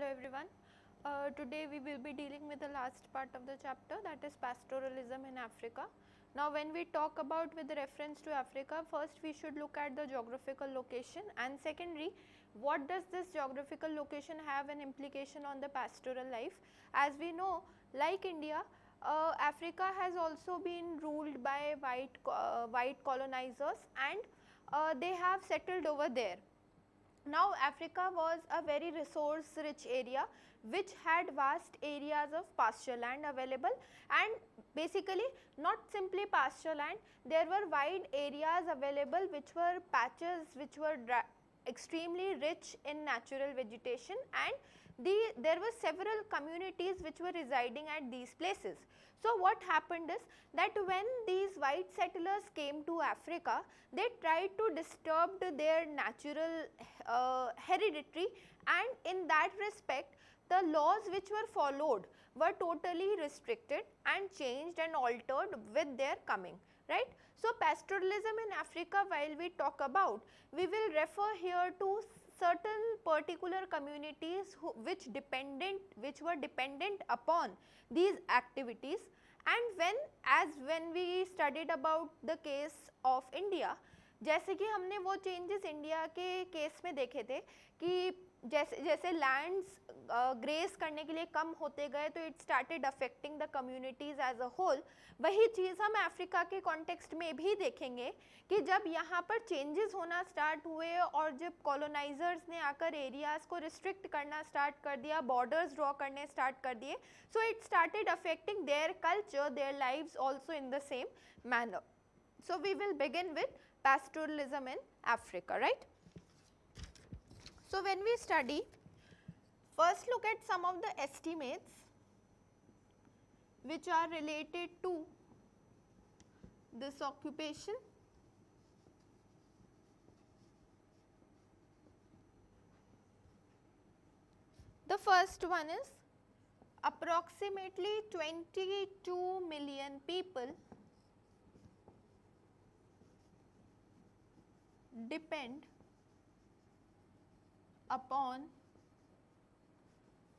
Hello everyone. Today we will be dealing with the last part of the chapter, that is pastoralism in Africa. Now when we talk about with reference to Africa, first we should look at the geographical location, and secondly what does this geographical location have an implication on the pastoral life. As we know, like India, Africa has also been ruled by white colonizers, and they have settled over there. Now Africa was a very resource rich area which had vast areas of pasture land available, and basically not simply pasture land, there were wide areas available which were patches which were extremely rich in natural vegetation, and there were several communities which were residing at these places. So what happened is that when these white settlers came to Africa, they tried to disturb their natural hereditary, and in that respect the laws which were followed were totally restricted and changed and altered with their coming, right. So pastoralism in Africa, while we talk about, we will refer here to certain particular communities which were dependent upon these activities. And when we studied about the case of India, जैसे कि हमने वो changes India के case में देखे थे कि जैसे जैसे लैंड्स ग्रेस करने के लिए कम होते गए तो it started affecting the communities as a whole, वही चीज़ हम अफ्रीका के कॉन्टेक्स्ट में भी देखेंगे कि जब यहाँ पर चेंजेस होना स्टार्ट हुए और जब कॉलोनाइजर्स ने आकर एरियाज़ को रिस्ट्रिक्ट करना स्टार्ट कर दिया, बॉर्डर्स ड्रॉ करने स्टार्ट कर दिए, so it started affecting their culture, their lives also in the same manner. So we will begin with pastoralism in Africa, right. So when we study, first look at some of the estimates which are related to this occupation. The first one is approximately 22 million people depend upon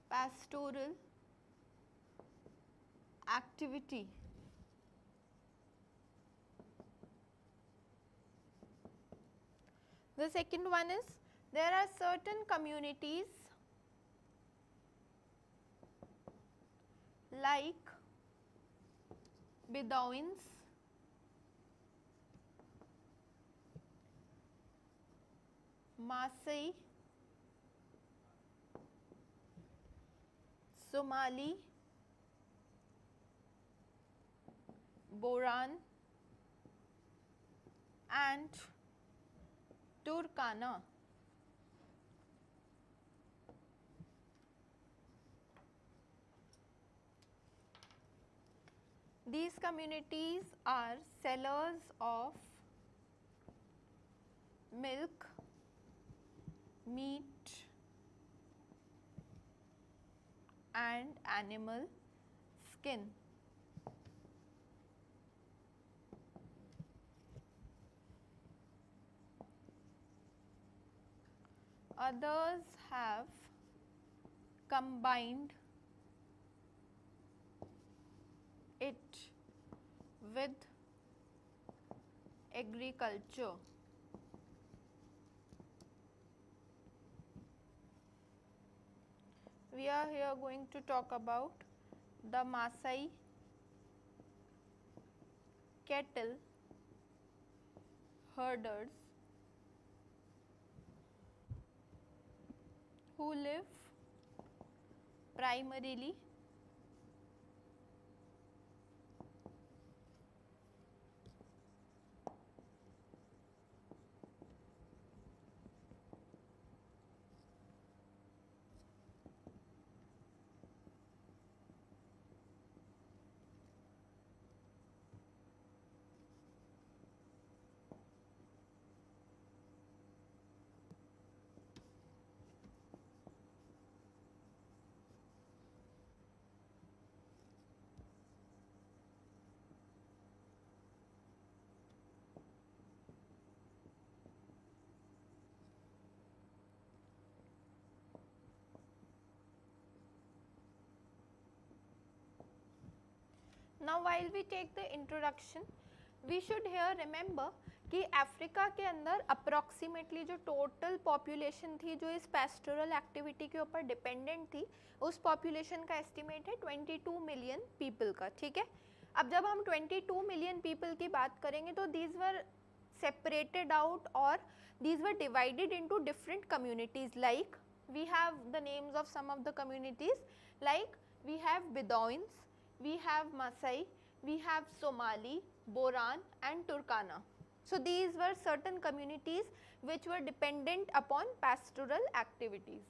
pastoral activity. The second one is there are certain communities like Bedouins, Maasai, Somali, Boran and Turkana. These communities are sellers of milk, meat and animal skin. Others have combined it with agriculture. We are here going to talk about the Maasai cattle herders who live primarily Now while we take the introduction, we should here remember कि Africa के अंदर approximately जो total population थी जो इस pastoral activity के ऊपर dependent थी, उस पॉपुलेशन का एस्टिमेट है 22 मिलियन पीपल का, ठीक है। अब जब हम 22 मिलियन पीपल की बात करेंगे तो these were separated out or these were divided into different communities, like we have the names of some of the communities, like we have Bedouins, we have Maasai, we have Somali, Boran and Turkana. So these were certain communities which were dependent upon pastoral activities.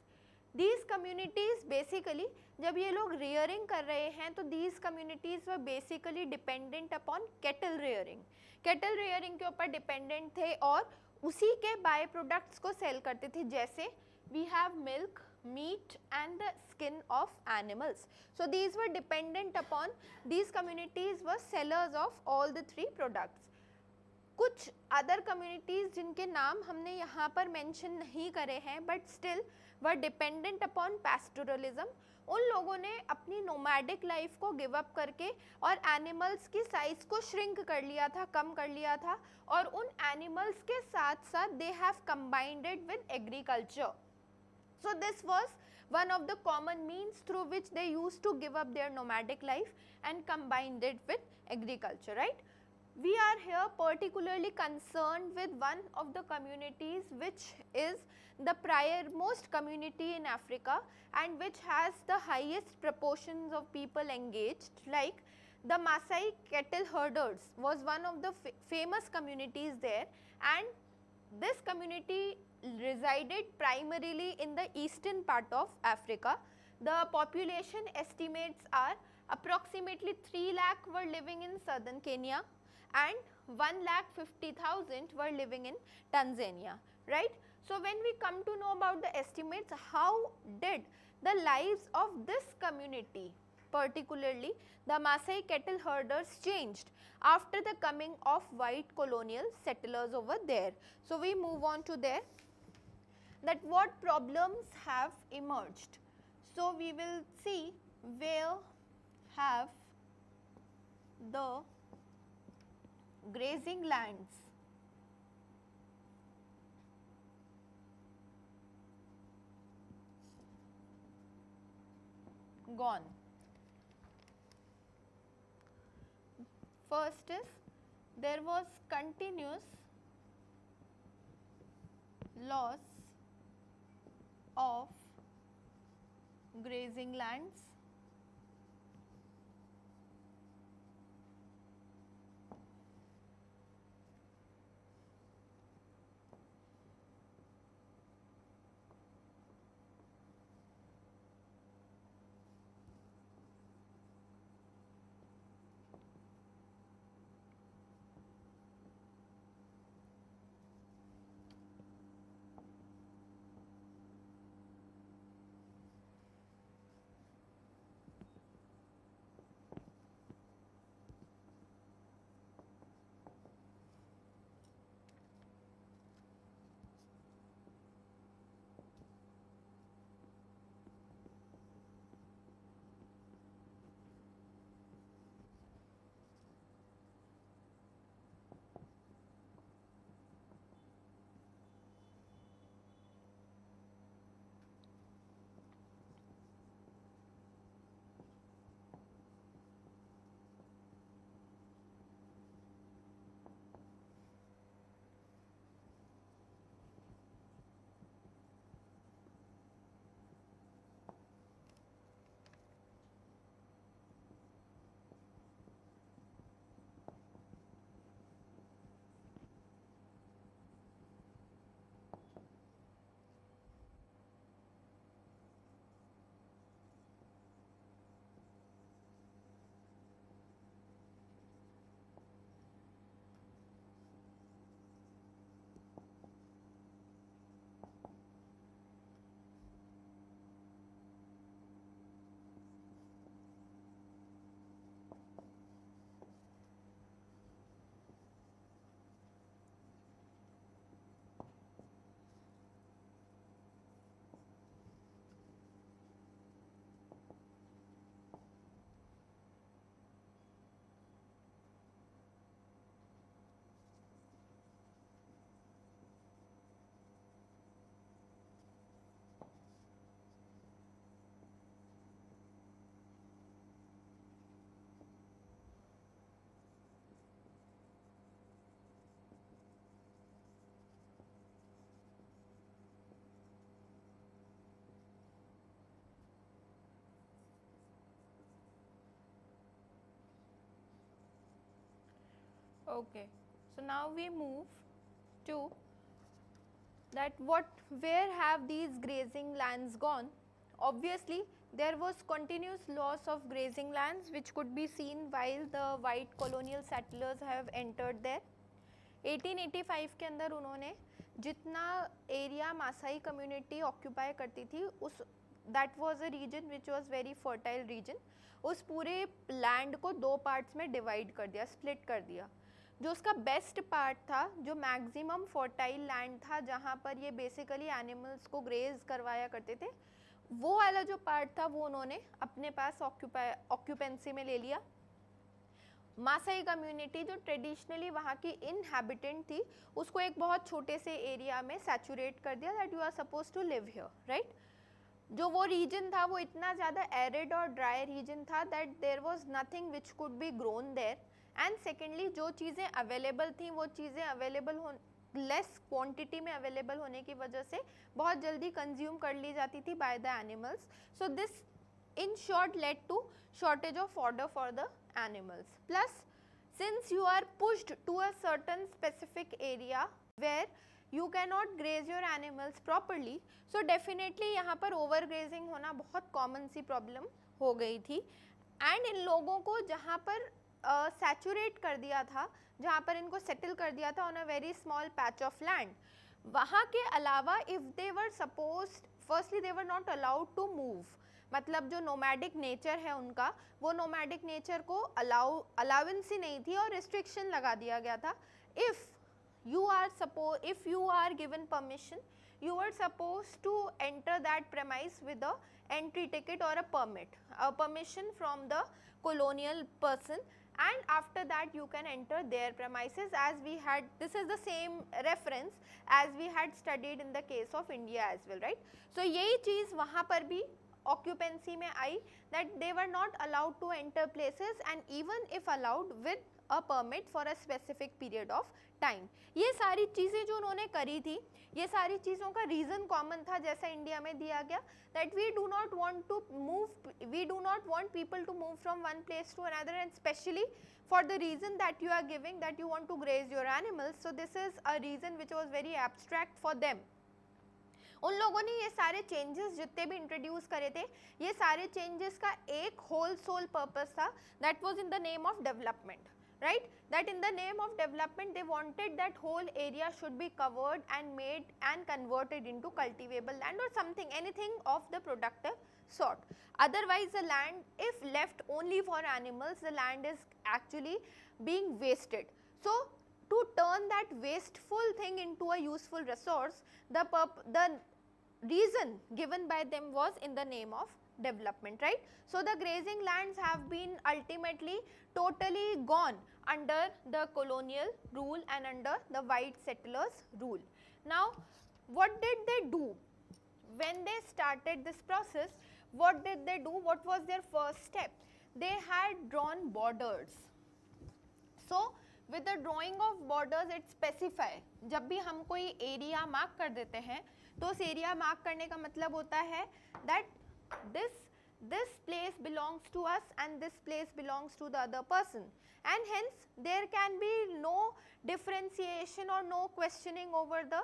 These communities basically जब ये लोग rearing कर रहे हैं तो these communities were basically dependent upon cattle rearing. Cattle rearing के ऊपर dependent थे और उसी के बाय प्रोडक्ट्स को सेल करते थे, जैसे we have milk, meat and the skin of animals. So these were dependent upon, these communities were sellers of all the three products. कुछ अदर कम्युनिटीज़ जिनके नाम हमने यहाँ पर मेंशन नहीं करे हैं but still were dependent upon pastoralism, उन लोगों ने अपनी नोमैडिक लाइफ को गिव अप करके और एनिमल्स की साइज को श्रिंक कर लिया था, कम कर लिया था, और उन एनिमल्स के साथ साथ they have combined it with agriculture. So this was one of the common means through which they used to give up their nomadic life and combined it with agriculture, right? We are here particularly concerned with one of the communities which is the priormost community in Africa and which has the highest proportions of people engaged, like the Maasai cattle herders was one of the famous communities there, and this community resided primarily in the eastern part of Africa. The population estimates are approximately 3 lakh were living in southern Kenya and 1,50,000 were living in Tanzania, right? So when we come to know about the estimates, how did the lives of this community, particularly the Maasai cattle herders, changed after the coming of white colonial settlers over there? So we move on to there, that what problems have emerged. So we will see where have the grazing lands gone. First is there was continuous loss of grazing lands. Okay. So now we move to that where have these grazing lands gone? Obviously, there was continuous loss of grazing lands which could be seen while the white colonial settlers have entered there. 1885 के अंदर उन्होंने जितना area Maasai community occupy करती थी उस that was a region which was very fertile region, उस पूरे land को दो पार्ट्स में डिवाइड कर दिया, स्प्लिट कर दिया। जो उसका बेस्ट पार्ट था, जो मैक्सिमम फर्टाइल लैंड था जहाँ पर ये बेसिकली एनिमल्स को ग्रेज करवाया करते थे, वो वाला जो पार्ट था वो उन्होंने अपने पास ऑक्यूपेंसी में ले लिया। मासाई कम्युनिटी जो ट्रेडिशनली वहाँ की इनहैबिटेंट थी, उसको एक बहुत छोटे से एरिया में सैचुरेट कर दिया that you are suppose to live here, right. जो वो रीजन था वो इतना ज़्यादा एरिड और ड्राई रीजन था that there was nothing which could be grown there, and secondly जो चीज़ें अवेलेबल थी वो चीज़ें अवेलेबल हो लेस क्वांटिटी में अवेलेबल होने की वजह से बहुत जल्दी कंज्यूम कर ली जाती थी by the animals. So this in short led to shortage of fodder for the animals. Plus, since you are pushed to a certain specific area where you cannot graze your animals properly, so definitely यहाँ पर overgrazing होना बहुत common सी problem हो गई थी। and इन लोगों को जहाँ पर saturate कर दिया था, जहाँ पर इनको settle कर दिया था on a very small patch of land, वहाँ के अलावा if they were supposed, firstly they were not allowed to move, मतलब जो नोमैडिक नेचर है उनका, वो नोमैडिक नेचर को अलाउंस ही नहीं थी और रिस्ट्रिक्शन लगा दिया गया था। If you are given permission, you were supposed to enter that premise with a entry ticket or a permit, a permission from the colonial person, and after that you can enter their premises, as we had, this is the same reference as we had studied in the case of India as well, right. So यही चीज़ वहाँ पर भी occupancy में आई, that they were not allowed to enter places and even if allowed with a permit for a specific period of time. ये सारी चीज़ें जो उन्होंने करी थी, ये सारी चीज़ों का रीज़न कॉमन था जैसा इंडिया में दिया गया, that we do not want to move, we do not want people to move from one place to another, and especially for the reason that you are giving, that you want to graze your animals. So this is a reason which was very abstract for them. उन लोगों ने ये सारे changes जितने भी introduce करे थे, ये सारे चेंजेस का एक होल सोल पर्पस था, that was in the name of development, right, that in the name of development they wanted that whole area should be covered and made and converted into cultivable land or something, anything of the productive sort. Otherwise the land, if left only for animals, the land is actually being wasted. So to turn that wasteful thing into a useful resource, the reason given by them was in the name of development, right. So the grazing lands have been ultimately totally gone under the colonial rule and under the white settlers rule. Now what did they do when they started this process? What did they do? What was their first step? They had drawn borders. So with the drawing of borders it specify, जब भी हम कोई area mark कर देते हैं तो उस area mark करने का मतलब होता है that this place belongs to us and this place belongs to the other person, and hence there can be no differentiation or no questioning over the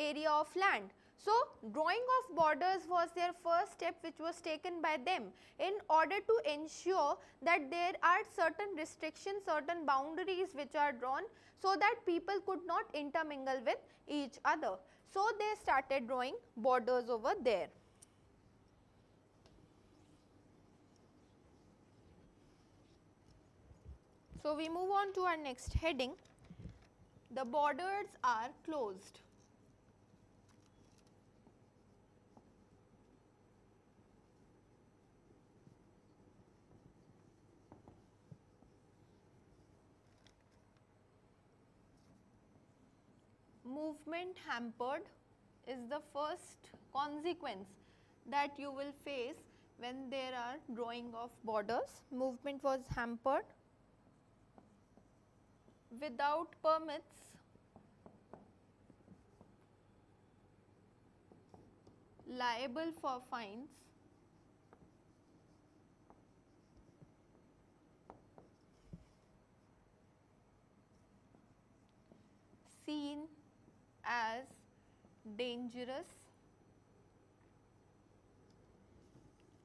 area of land. So drawing of borders was their first step which was taken by them in order to ensure that there are certain restrictions, certain boundaries which are drawn so that people could not intermingle with each other. So they started drawing borders over there. So we move on to our next heading. The borders are closed. Movement hampered is the first consequence that you will face when there are drawing of borders. Movement was hampered. Without permits, liable for fines, dangerous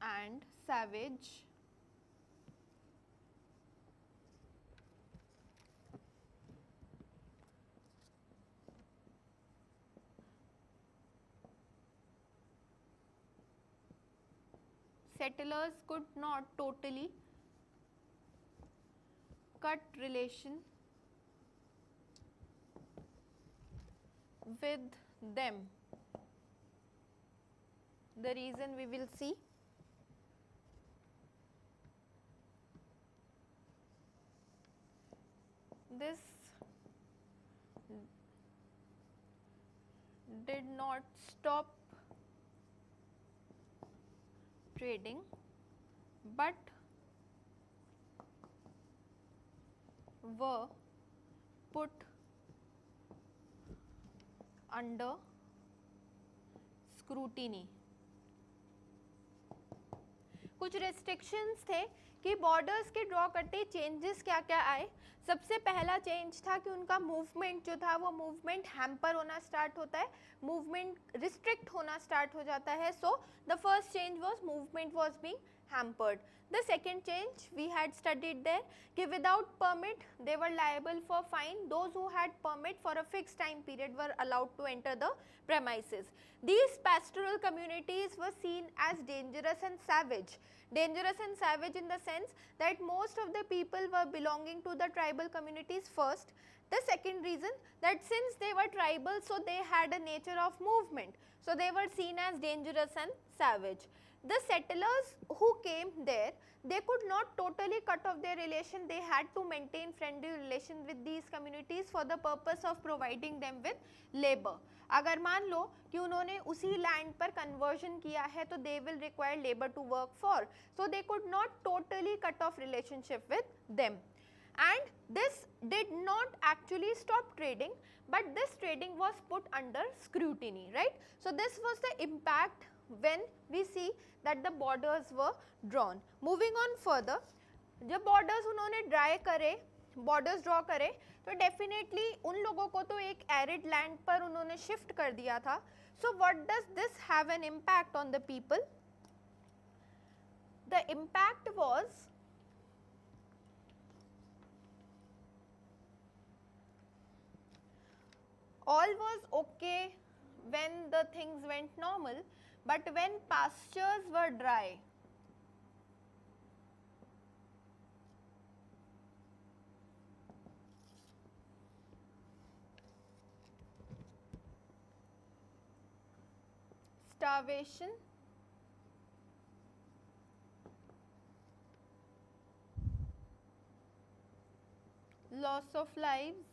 and savage. Settlers could not totally cut relation with them. The reason we will see. This did not stop trading, but were put under scrutiny. कुछ restrictions थे कि borders के draw करते ही changes क्या क्या आए. सबसे पहला चेंज था कि उनका मूवमेंट जो था वो मूवमेंट हैम्पर होना स्टार्ट होता है, मूवमेंट रिस्ट्रिक्ट होना स्टार्ट हो जाता है. So the first change was movement was being hampered. The second change we had studied there कि without permit they were liable for fine. Those who had permit for a fixed time period were allowed to enter the premises. These pastoral communities were seen as dangerous and savage. Dangerous and savage in the sense that most of the people were belonging to the tribal communities first. The second reason that since they were tribal, so they had a nature of movement. So they were seen as dangerous and savage. The settlers who came there, they could not totally cut off their relation. They had to maintain friendly relation with these communities for the purpose of providing them with labor. अगर मान लो कि उन्होंने उसी land पर conversion किया है तो they will require labor to work for. So they could not totally cut off relationship with them. And this did not actually stop trading, but this trading was put under scrutiny, right? So this was the impact when we see that the borders were drawn. Moving on further, जब borders उन्होंने borders draw करे तो definitely उन लोगों को तो एक arid land पर उन्होंने shift कर दिया था. So what does this have an impact on the people? The impact was all was okay when the things went normal, but when pastures were dry, starvation, loss of lives,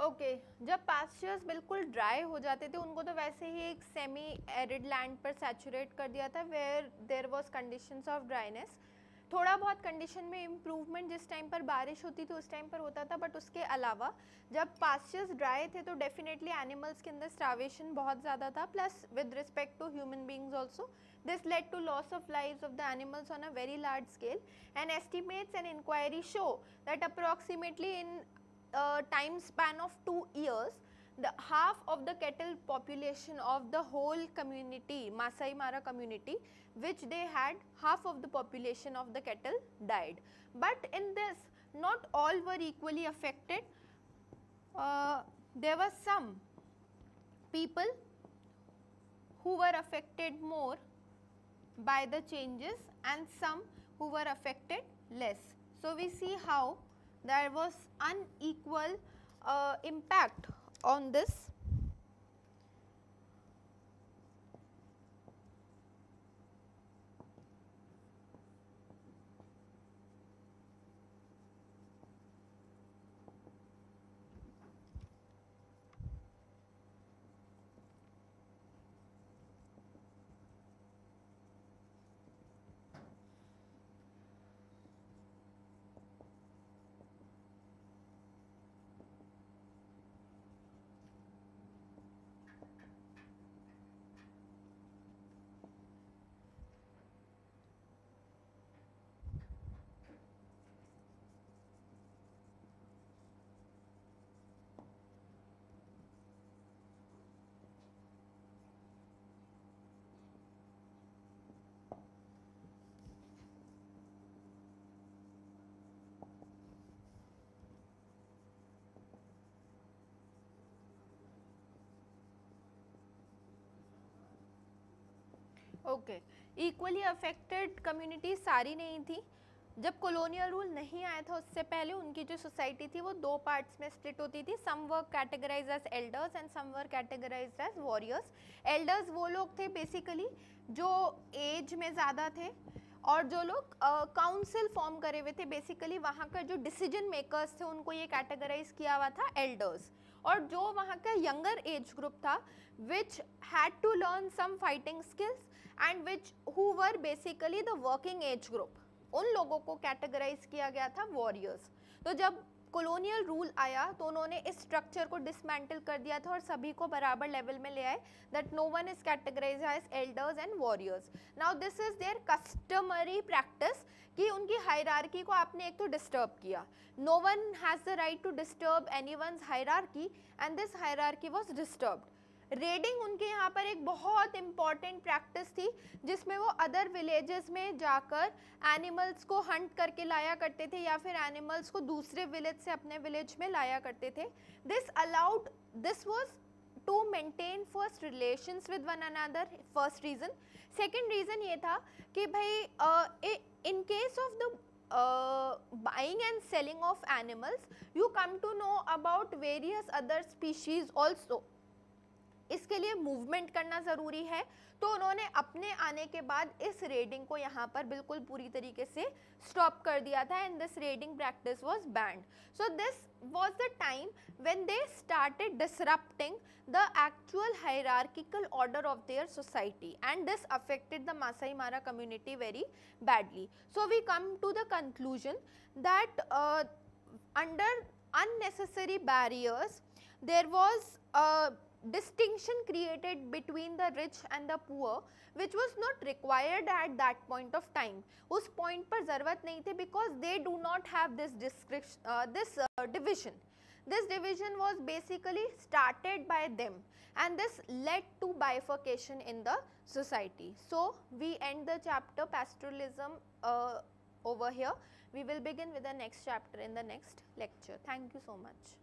okay जब pastures बिल्कुल dry हो जाते थे उनको तो वैसे ही एक सेमी एरिड लैंड पर सैचुरेट कर दिया था where there was conditions of dryness. थोड़ा बहुत कंडीशन में इम्प्रूवमेंट जिस टाइम पर बारिश होती थी उस टाइम पर होता था, बट उसके अलावा जब पास्चर्स ड्राई थे तो डेफिनेटली एनिमल्स के अंदर स्टार्वेशन बहुत ज़्यादा था, plus with respect to human beings also. This led to loss of lives of the animals on a very large scale, and estimates and inquiry show that approximately in time span of 2 years, the half of the cattle population of the whole community, Masai Mara community, which they had, half of the population of the cattle died. But in this, not all were equally affected. There were some people who were affected more by the changes and some who were affected less. So we see how there was unequal impact on this. Okay, equally affected community सारी नहीं थी। जब colonial rule नहीं आया था उससे पहले उनकी जो सोसाइटी थी वो दो पार्ट्स में स्प्लिट होती थी। Some were categorised as elders and some were categorised as warriors. Elders वो लोग थे बेसिकली जो एज में ज़्यादा थे और जो लोग काउंसिल फॉर्म करे हुए थे, बेसिकली वहाँ का जो डिसीजन मेकर्स थे उनको ये कैटेगराइज किया हुआ था एल्डर्स। और जो वहाँ का यंगर एज ग्रुप था which had to learn some fighting skills and which who were basically the working age group, उन लोगों को कैटेगराइज किया गया था वॉरियर्स। तो जब कॉलोनियल रूल आया तो उन्होंने इस स्ट्रक्चर को डिसमेंटल कर दिया था और सभी को बराबर लेवल में ले आए, that no one is categorised as elders and warriors. Now this is their customary practice कि उनकी हायरार्की को आपने एक तो डिस्टर्ब किया। No one has the right to disturb anyone's hierarchy and this hierarchy was disturbed. Raiding उनके यहाँ पर एक बहुत इंपॉर्टेंट प्रैक्टिस थी जिसमें वो अदर विलेजेस में जाकर एनिमल्स को हंट करके लाया करते थे या फिर एनिमल्स को दूसरे विलेज से अपने विलेज में लाया करते थे। This was to maintain first relations with one another, first reason. Second reason ये था कि भाई in case of the buying and selling of animals you come to know about various other species also। इसके लिए movement करना ज़रूरी है, तो उन्होंने अपने आने के बाद इस रेडिंग को यहाँ पर बिल्कुल पूरी तरीके से स्टॉप कर दिया था and this raiding practice was banned. So this was the time when they started disrupting the actual hierarchical order of their society and this affected the Maasai Mara community very badly. So we come to the conclusion that under unnecessary barriers there was a distinction created between the rich and the poor which was not required at that point of time। उस point पर ज़रूरत नहीं थी because they do not have this division। This division was basically started by them and this led to bifurcation in the society। So we end the chapter pastoralism over here. We will begin with the next chapter in the next lecture. Thank you so much.